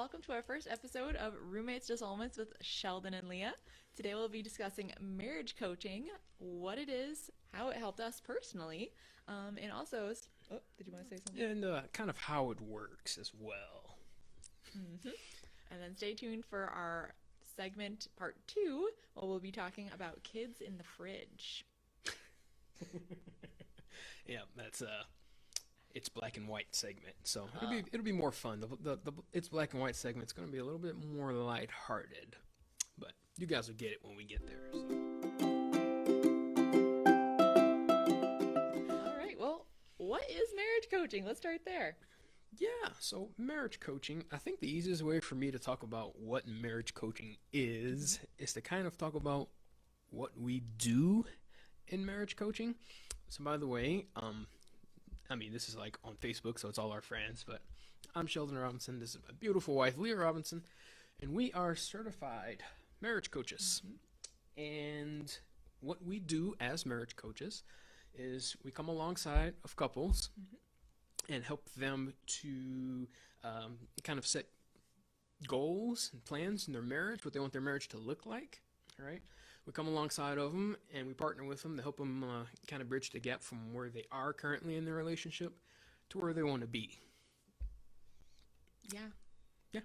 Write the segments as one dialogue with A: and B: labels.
A: welcome to our first episode of Roommates to Soulmates with Sheldon and Lea. Today we'll be discussing marriage coaching, what it is, how it helped us personally, and also, oh, did you want to say something?
B: And kind of how it works as well.
A: And then stay tuned for our segment part 2, where we'll be talking about kids in the fridge.
B: Yeah, that's it's black and white segment, so it'll be more fun. The it's black and white segment's going to be a little bit more lighthearted, but you guys will get it when we get there. So.
A: All right, well, what is marriage coaching? Let's start there.
B: Yeah, so marriage coaching, I think the easiest way for me to talk about what marriage coaching is to kind of talk about what we do in marriage coaching. So by the way, this is like on Facebook, so it's all our friends, but I'm Sheldon Robinson. This is my beautiful wife, Lea Robinson, and we are certified marriage coaches. And what we do as marriage coaches is we come alongside of couples and help them to kind of set goals and plans in their marriage, what they want their marriage to look like, all right? We come alongside of them and we partner with them to help them kind of bridge the gap from where they are currently in their relationship to where they want to be.
A: Yeah.
B: Yeah.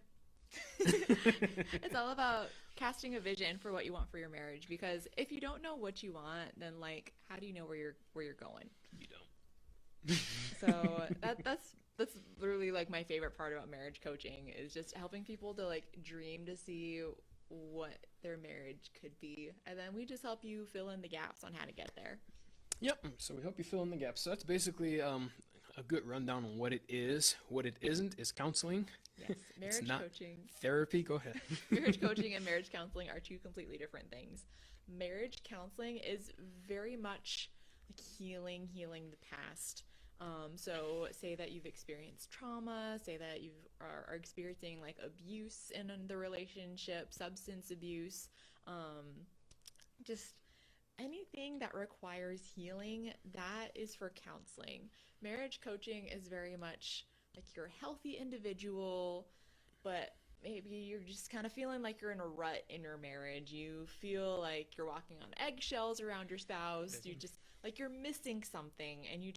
A: It's all about casting a vision for what you want for your marriage, because if you don't know what you want, then like how do you know where you're going?
B: You don't.
A: So that's literally like my favorite part about marriage coaching is just helping people to like dream to see what their marriage could be, and then we just help you fill in the gaps on how to get there.
B: Yep. So we help you fill in the gaps. So that's basically a good rundown on what it is. What it isn't is counseling.
A: Yes, marriage
B: it's not
A: coaching.
B: Therapy. Go ahead.
A: Marriage coaching and marriage counseling are two completely different things. Marriage counseling is very much like healing the past. So say that you've experienced trauma, say that you are experiencing like abuse in the relationship, substance abuse, just anything that requires healing, that is for counseling. Marriage coaching is very much like you're a healthy individual, but maybe you're just kind of feeling like you're in a rut in your marriage. You feel like you're walking on eggshells around your spouse. You just like you're missing something, and you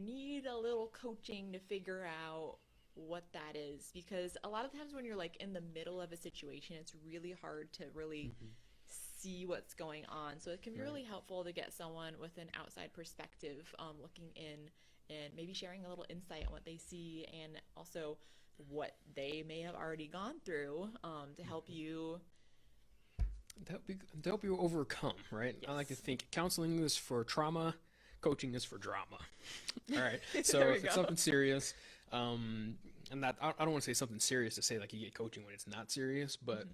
A: need a little coaching to figure out what that is, because a lot of times when you're like in the middle of a situation, it's really hard to really see what's going on. So it can be really helpful to get someone with an outside perspective looking in and maybe sharing a little insight on what they see and also what they may have already gone through to help you
B: To help you overcome, right?
A: Yes.
B: I like to think counseling is for trauma, coaching is for drama. All right. So
A: There we
B: if it's
A: go.
B: something serious, and that I don't want to say something serious to say like you get coaching when it's not serious, but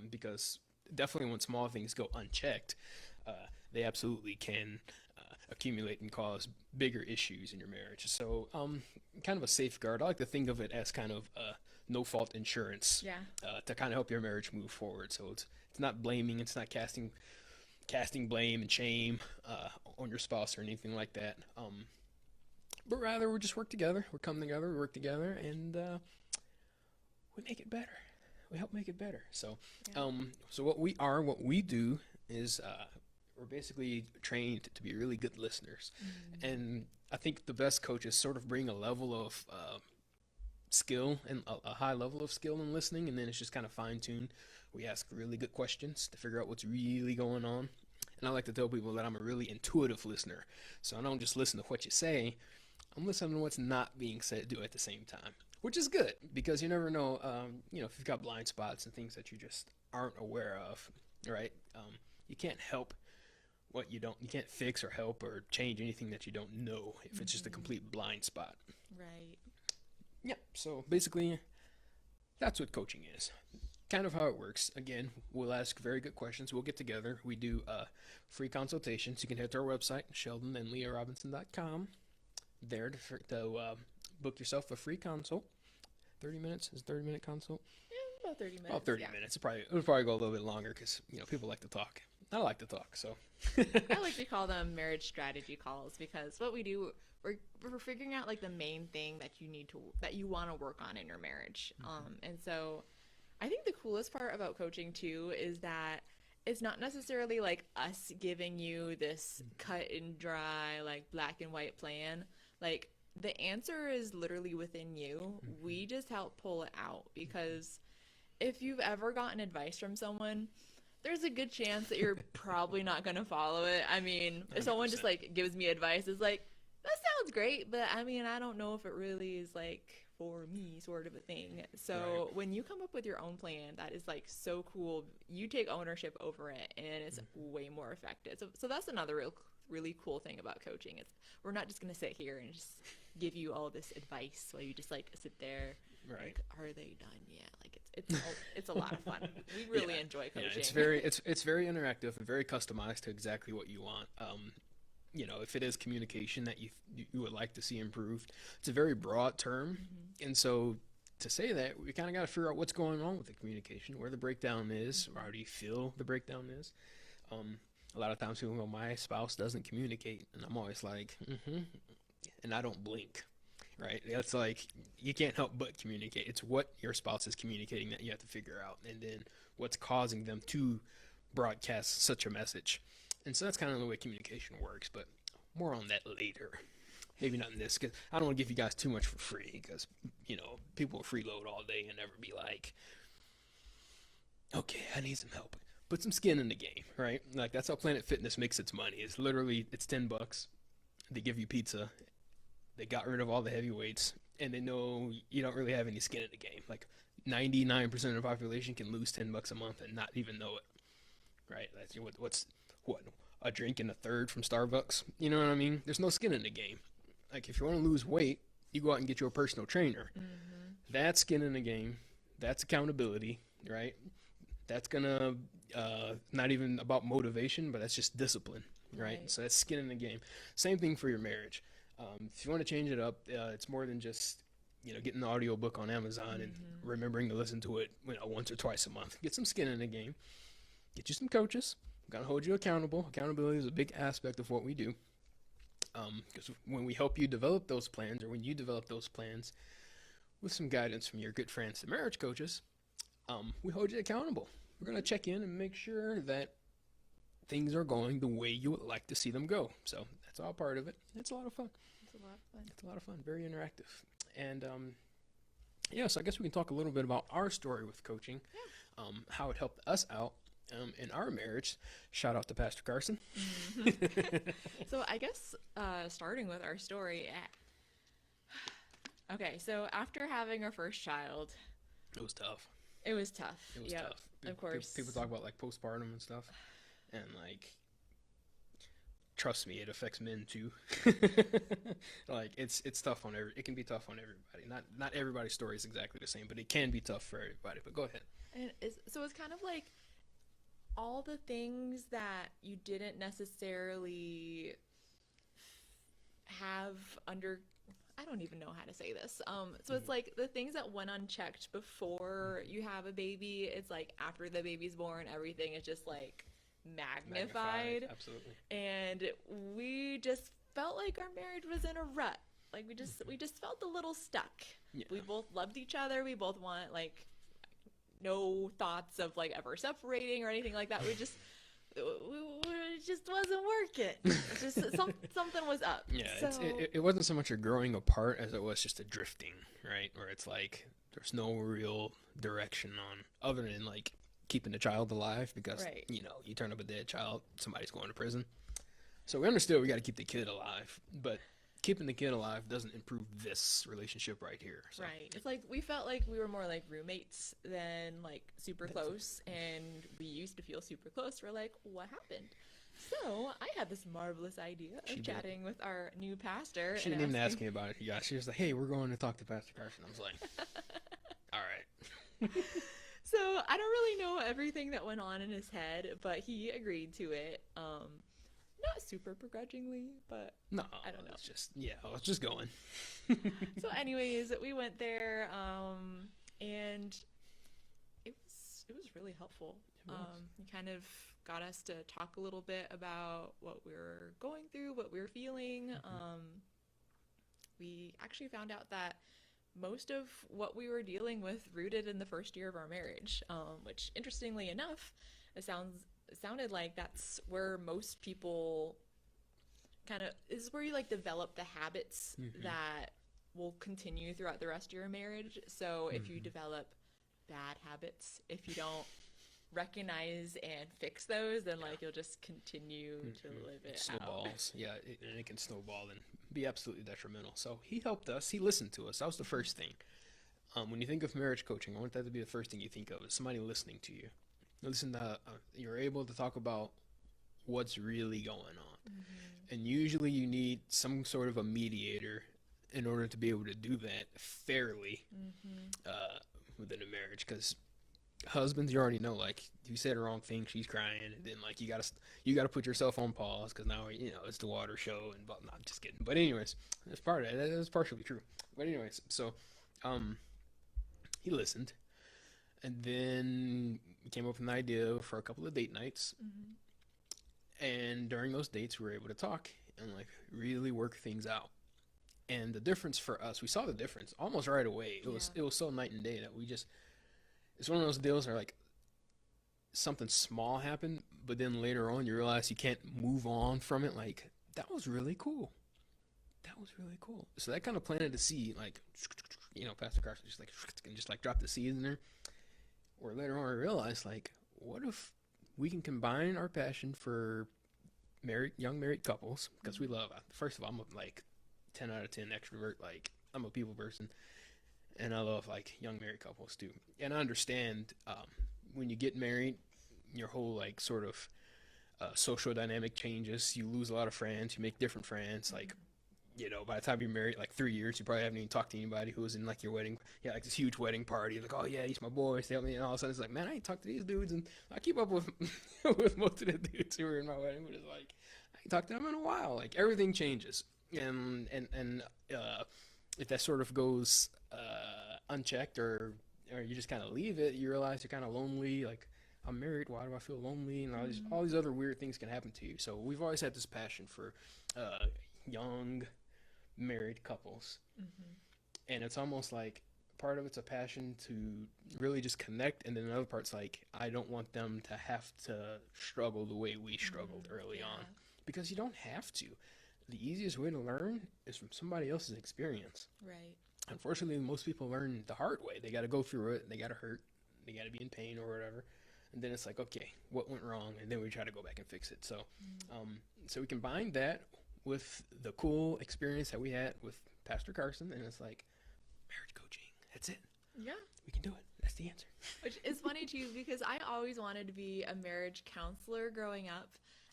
B: because definitely when small things go unchecked, they absolutely can accumulate and cause bigger issues in your marriage. So kind of a safeguard. I like to think of it as kind of no fault insurance
A: Yeah.
B: to kind of help your marriage move forward. So it's not blaming, it's not casting blame and shame on your spouse or anything like that. But rather we just work together. We come together, we work together, and we make it better. We help make it better. So, so what we do is we're basically trained to be really good listeners, and I think the best coaches sort of bring a level of skill and a high level of skill in listening, and then it's just kind of fine tuned. We ask really good questions to figure out what's really going on. And I like to tell people that I'm a really intuitive listener. So I don't just listen to what you say, I'm listening to what's not being said do at the same time, which is good because you never know, if you've got blind spots and things that you just aren't aware of, right? You can't help what you can't fix or help or change anything that you don't know if it's just a complete blind spot.
A: Right.
B: Yeah, so basically, that's what coaching is. Kind of how it works. Again, we'll ask very good questions. We'll get together. We do free consultations. You can head to our website, sheldonandlearobinson.com. There to book yourself a free consult. 30 minutes is a 30-minute consult.
A: Yeah, about 30 minutes.
B: About 30
A: yeah.
B: minutes. It'll probably go a little bit longer because people like to talk. I like to talk, so.
A: I like to call them marriage strategy calls because what we do, we're figuring out like the main thing that you want to work on in your marriage. And so I think the coolest part about coaching too is that it's not necessarily like us giving you this cut and dry, like black and white plan. Like the answer is literally within you. We just help pull it out because if you've ever gotten advice from someone, there's a good chance that you're probably not going to follow it. I mean, if someone just
B: 100%.
A: like gives me advice, it's like, that sounds great, but I mean, I don't know if it really is like for me sort of a thing. So
B: Right.
A: when you come up with your own plan, that is like so cool. You take ownership over it and it's way more effective. So that's another really cool thing about coaching. It's we're not just going to sit here and just give you all this advice while you just like sit there.
B: Right.
A: Like, are they done yet? Like it's a lot of fun. We really enjoy coaching.
B: Yeah, it's very interactive and very customized to exactly what you want. If it is communication that you would like to see improved, it's a very broad term, and so to say that, we kind of got to figure out what's going on with the communication, where the breakdown is, or how do you feel the breakdown is. A lot of times people go, my spouse doesn't communicate, and I'm always like, and I don't blink. Right? That's like, you can't help but communicate. It's what your spouse is communicating that you have to figure out, and then what's causing them to broadcast such a message. And so that's kind of the way communication works, but more on that later. Maybe not in this, because I don't want to give you guys too much for free, because, people will freeload all day and never be like, okay, I need some help. Put some skin in the game, right? Like, that's how Planet Fitness makes its money. It's literally, it's $10. They give you pizza. They got rid of all the heavy weights, and they know you don't really have any skin in the game. Like 99% of the population can lose $10 a month and not even know it, right? That's what a drink and a third from Starbucks. You know what I mean? There's no skin in the game. Like if you want to lose weight, you go out and get you a personal trainer. That's skin in the game. That's accountability, right? That's gonna not even about motivation, but that's just discipline, right? So that's skin in the game. Same thing for your marriage. If you want to change it up, it's more than just getting the audiobook on Amazon and remembering to listen to it once or twice a month. Get some skin in the game. Get you some coaches. We're gonna hold you accountable. Accountability is a big aspect of what we do. Because when we help you develop those plans, or when you develop those plans with some guidance from your good friends, the marriage coaches, we hold you accountable. We're gonna check in and make sure that things are going the way you would like to see them go. So that's all part of it. It's a lot of fun.
A: It's a lot of fun.
B: It's a lot of fun. Very interactive. And so I guess we can talk a little bit about our story with coaching, how it helped us out in our marriage. Shout out to Pastor Carson.
A: So I guess starting with our story. Okay, so after having our first child,
B: It was tough.
A: it was tough.
B: It was
A: Yep,
B: tough.
A: of course.
B: People talk about like postpartum and stuff, and like, trust me, it affects men too. Like it's tough on it can be tough on everybody. Not everybody's story is exactly the same, but it can be tough for everybody. But go ahead.
A: And so it's kind of like all the things that you didn't necessarily have under. I don't even know how to say this. So it's like the things that went unchecked before you have a baby, it's like after the baby's born, everything is just like magnified.
B: Absolutely.
A: And we just felt like our marriage was in a rut. Like we just felt a little stuck.
B: Yeah.
A: We both loved each other. We both want like no thoughts of like ever separating or anything like that. It just wasn't working. It's just something was up.
B: Yeah,
A: So,
B: it wasn't so much a growing apart as it was just a drifting, right? Where it's like there's no real direction on other than like keeping the child alive because
A: Right.
B: you turn up a dead child, somebody's going to prison. So we understood we got to keep the kid alive, but keeping the kid alive doesn't improve this relationship right here. So.
A: Right. It's like we felt like we were more like roommates than like super close, and we used to feel super close. We're like, what happened? So I had this marvelous idea
B: She
A: of
B: did.
A: chatting with our new pastor.
B: She didn't even ask me about it. Yeah, she was like, "Hey, we're going to talk to Pastor Carson." I was like, "All right."
A: So I don't really know everything that went on in his head, but he agreed to it. Not super begrudgingly, but
B: No,
A: I don't know.
B: It's just I was just going.
A: so anyways, we went there, and it was really helpful.
B: It was.
A: He kind of got us to talk a little bit about what we were going through, what we were feeling. we actually found out that most of what we were dealing with rooted in the first year of our marriage, which interestingly enough, it sounded like that's where most people kind of is where you like develop the habits that will continue throughout the rest of your marriage. So if you develop bad habits, if you don't recognize and fix those, then like you'll just continue to live it
B: Snowballs. Yeah, and it can snowball and be absolutely detrimental. So he helped us. He listened to us. That was the first thing. When you think of marriage coaching, I want that to be the first thing you think of, is somebody listening to you. Listen to, you're able to talk about what's really going on. And usually you need some sort of a mediator in order to be able to do that fairly within a marriage. Because husbands, you already know, like, you said the wrong thing, she's crying, and then like you gotta put yourself on pause because now it's the water show, and but not just kidding. But anyways, that's part of it. That's partially true. But anyways, so he listened, and then we came up with an idea for a couple of date nights. And during those dates, we were able to talk and like really work things out. And the difference for us, we saw the difference almost right away. It was so night and day that it's one of those deals where like something small happened, but then later on you realize you can't move on from it. Like, that was really cool. That was really cool. So that kind of planted the seed, like, Pastor Carson just like drop the seed in there. Or later on I realized, like, what if we can combine our passion for young married couples, because we love, first of all, I'm a, like 10 out of 10 extrovert. Like, I'm a people person, and I love like young married couples too. And I understand when you get married, your whole like sort of social dynamic changes. You lose a lot of friends, you make different friends. Like, by the time you're married, like 3 years, you probably haven't even talked to anybody who was in like your wedding. Yeah, like this huge wedding party. Like, oh yeah, he's my boy. Stay with me. And all of a sudden, it's like, man, I ain't talked to these dudes, and I keep up with with most of the dudes who were in my wedding. But it's like, I ain't talked to them in a while. Like, everything changes, and if that sort of goes unchecked, or you just kind of leave it, you realize you're kind of lonely. Like, I'm married. Why do I feel lonely? And all these other weird things can happen to you. So we've always had this passion for young married couples, and it's almost like part of it's a passion to really just connect, and then another part's like, I don't want them to have to struggle the way we struggled early on, because you don't have to. The easiest way to learn is from somebody else's experience.
A: Right.
B: Unfortunately, most people learn the hard way. They got to go through it, they got to hurt, they got to be in pain or whatever, and then it's like, okay, what went wrong? And then we try to go back and fix it. So so we combine that with the cool experience that we had with Pastor Carson, and it's like, marriage coaching, that's it.
A: Yeah.
B: We can do it. That's the answer.
A: Which is funny too, because I always wanted to be a marriage counselor growing up.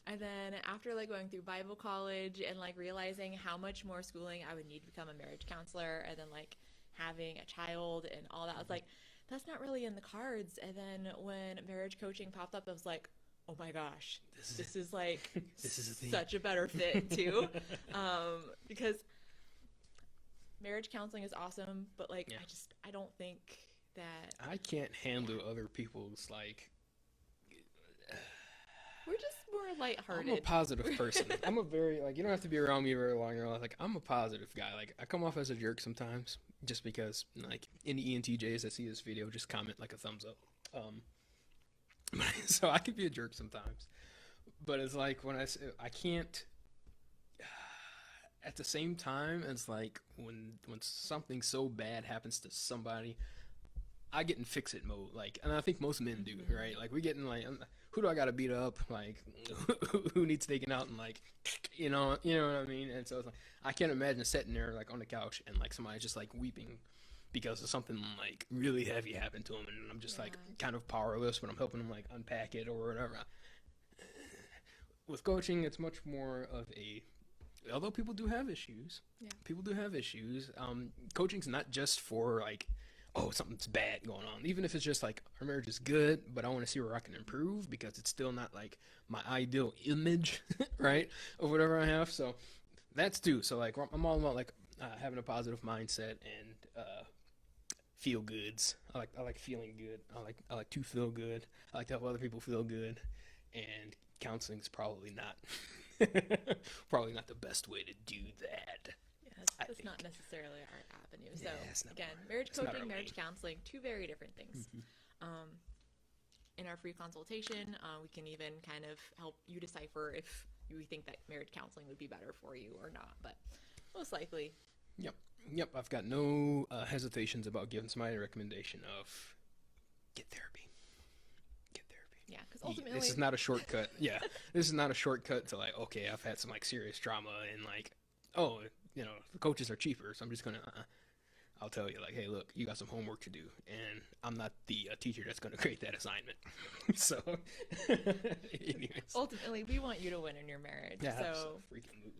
A: And then after like going through Bible college and like realizing how much more schooling I would need to become a marriage counselor, and then like having a child and all that, I was like, that's not really in the cards. And then when marriage coaching popped up, I was like, oh my gosh, this is like
B: this is a thing.
A: Such a better fit too. Because marriage counseling is awesome, but like I don't think that
B: I can't handle other people's like.
A: We're just more lighthearted.
B: I'm a positive person. I'm a very, like, you don't have to be around me very long in your life. Like, I'm a positive guy. Like, I come off as a jerk sometimes, just because, like, any ENTJs that see this video, just comment like a thumbs up. So I can be a jerk sometimes, but it's like when I can't. At the same time, it's like when something so bad happens to somebody, I get in fix-it mode. Like, and I think most men do, right? Like, we get in like, who do I gotta beat up? Like, who needs taken out? And like, you know what I mean? And so it's like, I can't imagine sitting there like on the couch and like somebody's just like weeping because of something like really heavy happened to them, and I'm just like kind of powerless, but I'm helping them like unpack it or whatever. With coaching, it's much more of a, although people do have issues, people do have issues. Coaching's not just for like, oh, something's bad going on. Even if it's just like, our marriage is good, but I want to see where I can improve, because it's still not like my ideal image, right, of whatever I have. So that's too. So like, I'm all about like having a positive mindset and feel goods. I like feeling good. I like to feel good. I like to help other people feel good. And counseling's probably not the best way to do that.
A: Yes. That's not necessarily our avenue. So
B: Yeah, it's not
A: again,
B: our-
A: marriage
B: it's not our
A: coaching, marriage
B: lane.
A: counseling, two very different things. In our free consultation, we can even kind of help you decipher if you think that marriage counseling would be better for you or not. But most likely,
B: Yep. Yep. I've got no hesitations about giving somebody a recommendation of get therapy. Get therapy.
A: yeah, because
B: This
A: ultimately,
B: is not a shortcut. Yeah. This is not a shortcut to like, okay, I've had some like serious trauma and like, oh, the coaches are cheaper, so I'm just gonna. I'll tell you, like, hey, look, you got some homework to do, and I'm not the teacher that's going to create that assignment. So, anyways,
A: ultimately, we want you to win in your marriage.
B: yeah,
A: So
B: freaking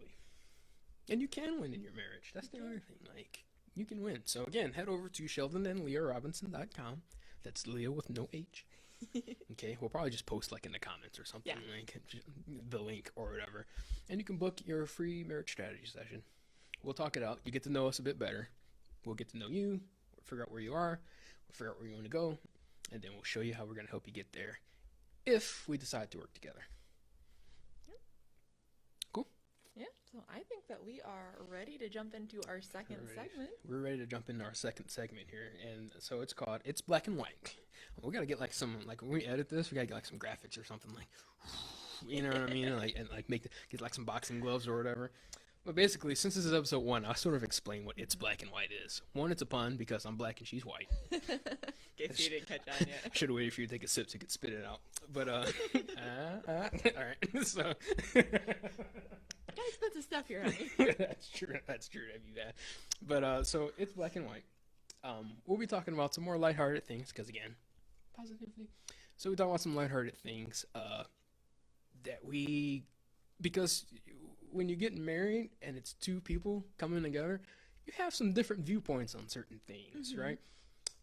B: and you can win in your marriage. That's the other thing. Like, you can win. So again, head over to SheldonandLeaRobinson.com. That's Leah with no H. Okay, we'll probably just post like in the comments or something,
A: Yeah.
B: like the link or whatever, and you can book your free marriage strategy session. We'll talk it out. You get to know us a bit better. We'll get to know you. We'll figure out where you are. We'll figure out where you want to go, and then we'll show you how we're going to help you get there if we decide to work together. Cool.
A: yeah, so I think that we are ready to jump into our second segment.
B: We're ready to jump into our second segment here, and so it's called "It's Black and White." We got to get like some like when we edit this, we got to get like some graphics or something like, you know what I mean, like and like get like some boxing gloves or whatever. But basically, since this is episode 1, I'll sort of explain what "It's Black and White" is. One, it's a pun because I'm black and she's white.
A: In case you didn't catch on yet.
B: Should have waited for you to take a sip so you could spit it out. But all right. So
A: Got expensive stuff here, honey.
B: That's true. That's true. That'd be bad. But so it's black and white. We'll be talking about some more lighthearted things because again, positivity. So we talk about some lighthearted things that because when you get married and it's two people coming together, you have some different viewpoints on certain things, right?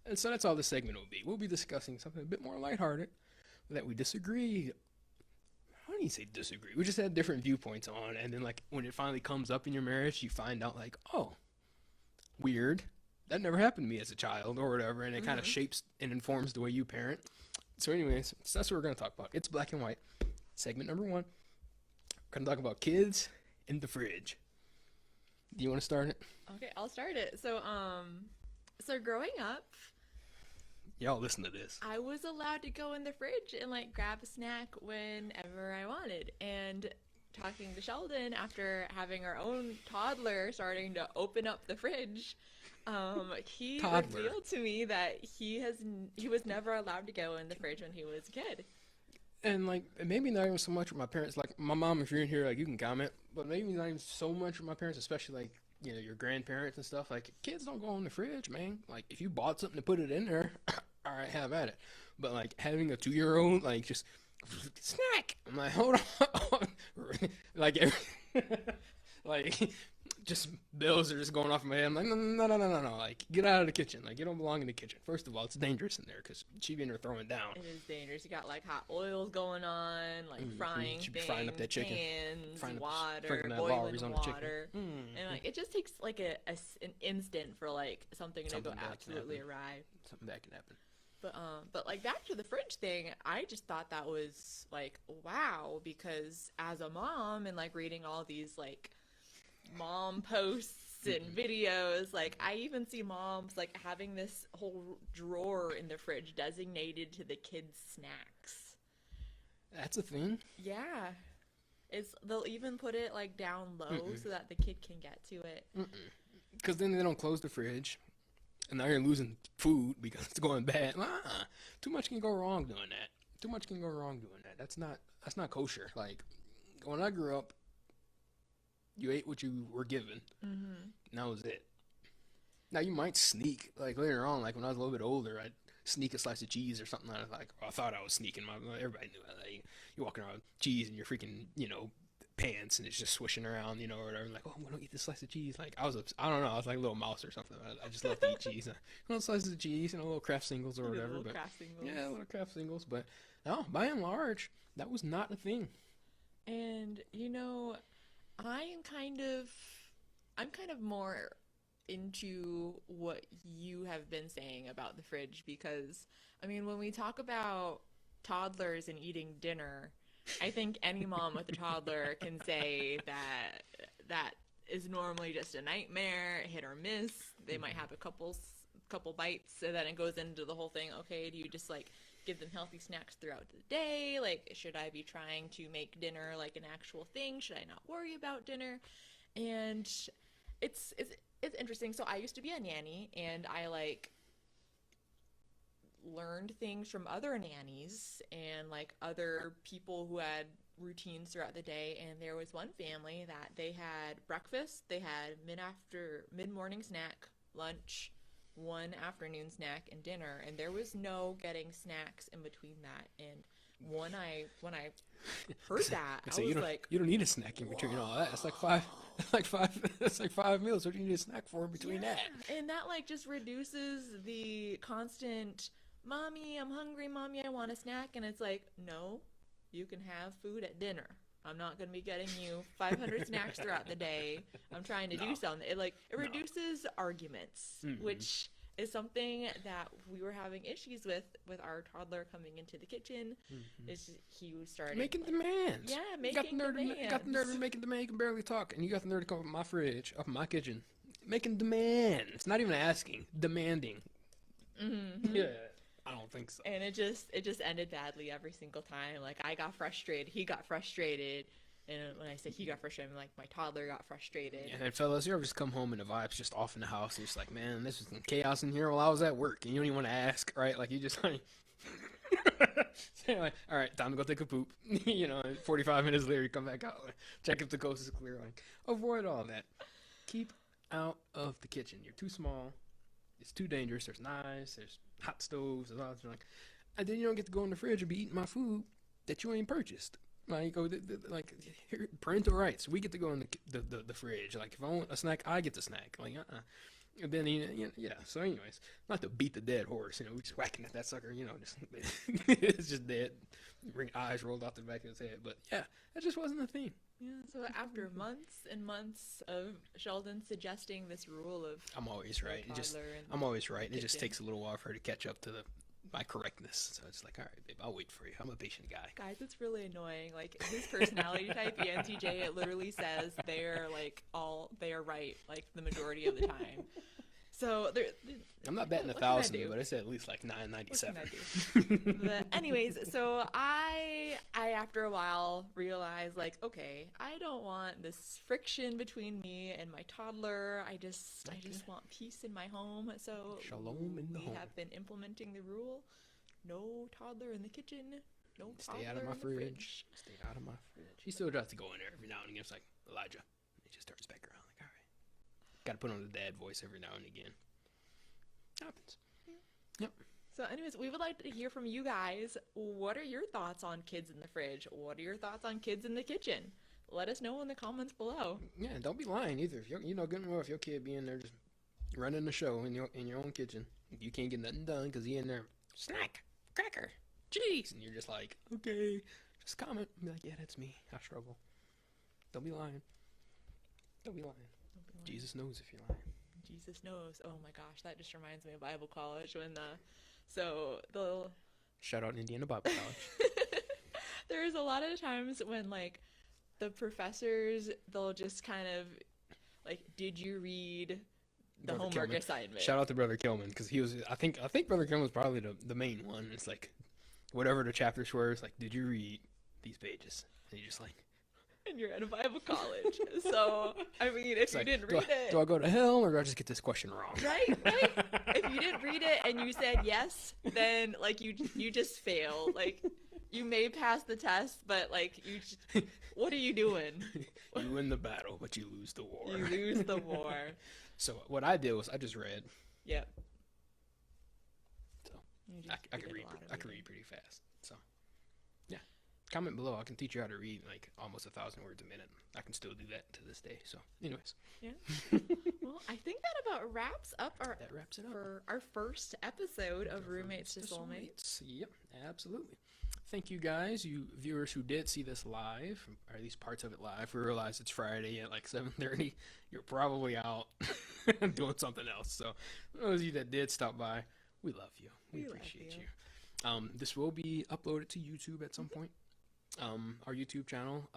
B: And so that's all this segment will be. We'll be discussing something a bit more lighthearted that we disagree. How do you say disagree? We just had different viewpoints on, and then like when it finally comes up in your marriage, you find out like, oh, weird. That never happened to me as a child or whatever, and it kind of shapes and informs the way you parent. So anyways, so that's what we're going to talk about. It's black and white. Segment number 1. We're going to talk about kids in the fridge. Do you want to start it?
A: Okay, I'll start it. So growing up,
B: Y'all listen to this.
A: I was allowed to go in the fridge and like grab a snack whenever I wanted. And talking to Sheldon after having our own toddler starting to open up the fridge, he
B: Toddler.
A: revealed to me that he was never allowed to go in the fridge when he was a kid.
B: And like maybe not even so much with my parents. Like my mom, if you're in here, like you can comment. But maybe not even so much with my parents, especially like your grandparents and stuff. Like kids don't go in the fridge, man. Like if you bought something to put it in there, all right, have at it. But like having a 2-year-old, like just snack. I'm like, hold on, like like just bells are just going off in my head. I'm like, no. Like, get out of the kitchen. Like, you don't belong in the kitchen. First of all, it's dangerous in there because she'd be in there throwing down.
A: It is dangerous. You got like hot oils going on, like frying
B: She'd be
A: things,
B: frying up that chicken.
A: pans,
B: Frying up-
A: water,
B: sprinkling that
A: boiling
B: lollies on the chicken.
A: water, and like it just takes like an instant for like something to go
B: Something bad can
A: absolutely
B: happen.
A: awry.
B: Something bad can happen.
A: But like back to the fridge thing, I just thought that was like wow, because as a mom and like reading all these like mom posts and videos, like I even see moms like having this whole drawer in the fridge designated to the kids' snacks.
B: That's a thing.
A: Yeah. They'll even put it like down low so that the kid can get to it.
B: Because then they don't close the fridge. And now you're losing food because it's going bad. Too much can go wrong doing that. Too much can go wrong doing that. That's not kosher. Like when I grew up, you ate what you were given. And that was it. Now you might sneak like later on, like when I was a little bit older, I'd sneak a slice of cheese or something. I thought I was sneaking. Everybody knew that. Like, you're walking around with cheese in your freaking pants and it's just swishing around, or whatever. Like, oh, I'm gonna eat this slice of cheese. Like I don't know, I was like a little mouse or something. I just love to eat cheese. Little slices of cheese and little Kraft singles or whatever.
A: Little Kraft singles.
B: Yeah, little Kraft singles. But no, by and large, that was not a thing.
A: And I'm kind of more into what you have been saying about the fridge because I mean when we talk about toddlers and eating dinner, I think any mom with a toddler can say that is normally just a nightmare, hit or miss. They might have a couple bites, and then it goes into the whole thing. Okay, do you just like give them healthy snacks throughout the day? Like, should I be trying to make dinner like an actual thing? Should I not worry about dinner? And it's interesting. So I used to be a nanny, and I like learned things from other nannies and like other people who had routines throughout the day. And there was one family that they had breakfast, they had mid-morning snack, lunch, one afternoon snack, and dinner, and there was no getting snacks in between that. And when I heard that, I was like,
B: you don't need a snack in between all that. It's like five. That's like 5 meals. What do you need a snack for in between that?
A: And that like just reduces the constant, "Mommy, I'm hungry. Mommy, I want a snack." And it's like, no, you can have food at dinner. I'm not going to be getting you 500 snacks throughout the day. I'm trying to do something. It reduces arguments, which is something that we were having issues with our toddler coming into the kitchen. He started
B: making demands.
A: Yeah, making demands.
B: You got the nerve of making demands. You can barely talk, and you got the nerve to come up my fridge, up in my kitchen, making demands. Not even asking, demanding. Yeah. I don't think so.
A: And it just ended badly every single time. Like, I got frustrated, he got frustrated, and when I say he got frustrated, I'm like, my toddler got frustrated.
B: And fellas, you ever just come home and the vibe's just off in the house, and you're just like, man, this was some chaos in here while I was at work, and you don't even want to ask, right? Like, you just like, like, all right, time to go take a poop. 45 minutes later, you come back out, like, check if the coast is clear. Like, avoid all that. Keep out of the kitchen. You're too small. It's too dangerous. There's knives. There's hot stoves. And all that. Like, and then you don't get to go in the fridge and be eating my food that you ain't purchased. Like, here, parental rights. We get to go in the fridge. Like, if I want a snack, I get the snack. Like, And then, yeah. So, anyways, not to beat the dead horse. We just whacking at that sucker. Just it's just dead. Eyes rolled off the back of his head. But yeah, that just wasn't a thing.
A: Yeah. So after months and months of Sheldon suggesting this rule of,
B: I'm always right. I'm always right. It just takes a little while for her to catch up to my correctness. So it's like, all right, babe, I'll wait for you. I'm a patient guy.
A: Guys, it's really annoying. Like, his personality type, ENTJ, it literally says they are right, like, the majority of the time. So
B: I'm not betting 1,000, but it's at least like 997.
A: But anyways, so I after a while realized, like, okay, I don't want this friction between me and my toddler. I just want peace in my home. So
B: Shalom in the home.
A: We have been implementing the rule: no toddler in the kitchen. No toddler
B: Stay out of my
A: in the
B: fridge. Stay out of my fridge. He still tries to go in there every now and again. It's like, Elijah. He just turns back around. Like, all right. Got to put on the dad voice every now and again. Happens. Yep.
A: So anyways, we would like to hear from you guys. What are your thoughts on kids in the fridge? What are your thoughts on kids in the kitchen? Let us know in the comments below.
B: Yeah, don't be lying either. If good and well, if your kid be in there just running the show in your own kitchen, you can't get nothing done because he in there, snack, cracker, cheese, and you're just like, okay, just comment. Be like, yeah, that's me. I struggle. Don't be lying. Don't be lying. Jesus knows if you're lying.
A: Jesus knows. Oh my gosh, that just reminds me of Bible college when
B: shout out Indiana Bible College.
A: There's a lot of times when like the professors, they'll just kind of like, did you read the
B: Brother
A: homework
B: Kilman.
A: assignment?
B: Shout out to Brother Kilman because he was. I think Brother Kilman was probably the main one. It's like whatever the chapters were. It's like, did you read these pages? And you just like.
A: And you're at a Bible college. So, I mean, if you didn't read it...
B: Do I go to hell, or do I just get this question wrong?
A: Right? If you didn't read it and you said yes, then, like, you just fail. Like, you may pass the test, but, like, what are you doing?
B: You win the battle, but you lose the war.
A: You lose the war.
B: So, what I did was I just read.
A: Yep.
B: So, I can read pretty fast. So, yeah. Comment below. I can teach you how to read like almost 1,000 words a minute. I can still do that to this day. So, anyways.
A: Yeah. Well, I think that about wraps it up for our first episode of Roommates to Soulmates.
B: Yep, absolutely. Thank you guys, you viewers who did see this live, or at least parts of it live. We realize it's Friday at like 7:30. You're probably out doing something else. So, those of you that did stop by, we love you. We appreciate you. This will be uploaded to YouTube at some point. Our YouTube channel,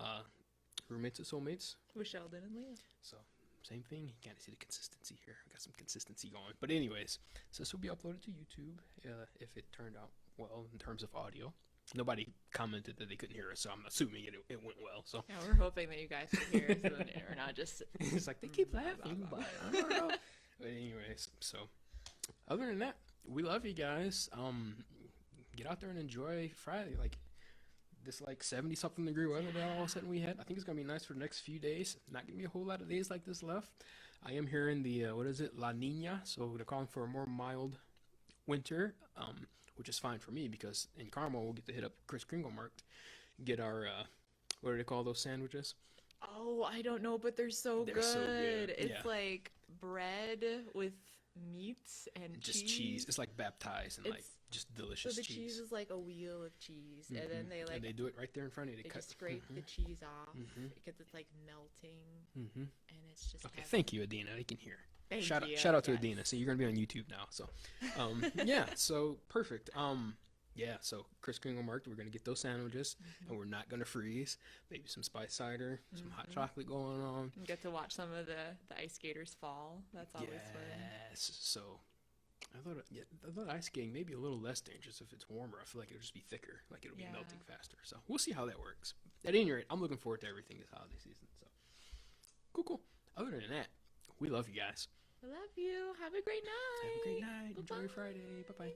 B: Roommates to Soulmates.
A: With Sheldon and Lea.
B: So same thing. You kind of see the consistency here. I got some consistency going. But anyways, so this will be uploaded to YouTube if it turned out well in terms of audio. Nobody commented that they couldn't hear us, so I'm assuming it went well. So
A: Yeah, we're hoping that you guys can hear us and we're not just.
B: it's like they keep laughing, but I don't know. But anyways, so other than that, we love you guys. Get out there and enjoy Friday. Like this, like 70-something degree weather that all of a sudden we had. I think it's gonna be nice for the next few days. Not gonna be a whole lot of days like this left. I am hearing the what is it, La Nina? So they're calling for a more mild winter. Which is fine for me because in Carmel we'll get to hit up Chris Kringle Market, get our what do they call those sandwiches?
A: Oh, I don't know, but they're so
B: They're
A: good.
B: so good,
A: It's
B: yeah.
A: like bread with meats and
B: Just cheese. It's like baptized and like
A: It's-
B: just
A: So
B: delicious
A: the
B: cheese.
A: cheese is like a wheel of cheese, and then
B: Mhm.
A: they like
B: and they do it right there in front of you.
A: they
B: Cut.
A: just scrape
B: Mhm.
A: the cheese off
B: Mhm.
A: because it's like melting,
B: Mhm.
A: and it's just
B: Okay,
A: heaven.
B: thank you, Adina. I can hear.
A: Thank
B: Shout
A: you,
B: out to
A: yes.
B: Adina. So you're gonna be on YouTube now. So, yeah. So perfect. Yeah. So Chris Kringle Market, we're gonna get those sandwiches, and we're not gonna freeze. Maybe some spice cider, some hot chocolate going on.
A: And get to watch some of the ice skaters fall. That's always fun.
B: Yes. So I thought ice skating may be a little less dangerous if it's warmer. I feel like it'll just be thicker, like it'll be
A: Yeah.
B: melting faster. So we'll see how that works. At any rate, I'm looking forward to everything this holiday season. So cool. Other than that, we love you guys.
A: I love you. Have a great night.
B: Have a great night. Enjoy your
A: Bye-bye.
B: Friday. Bye bye.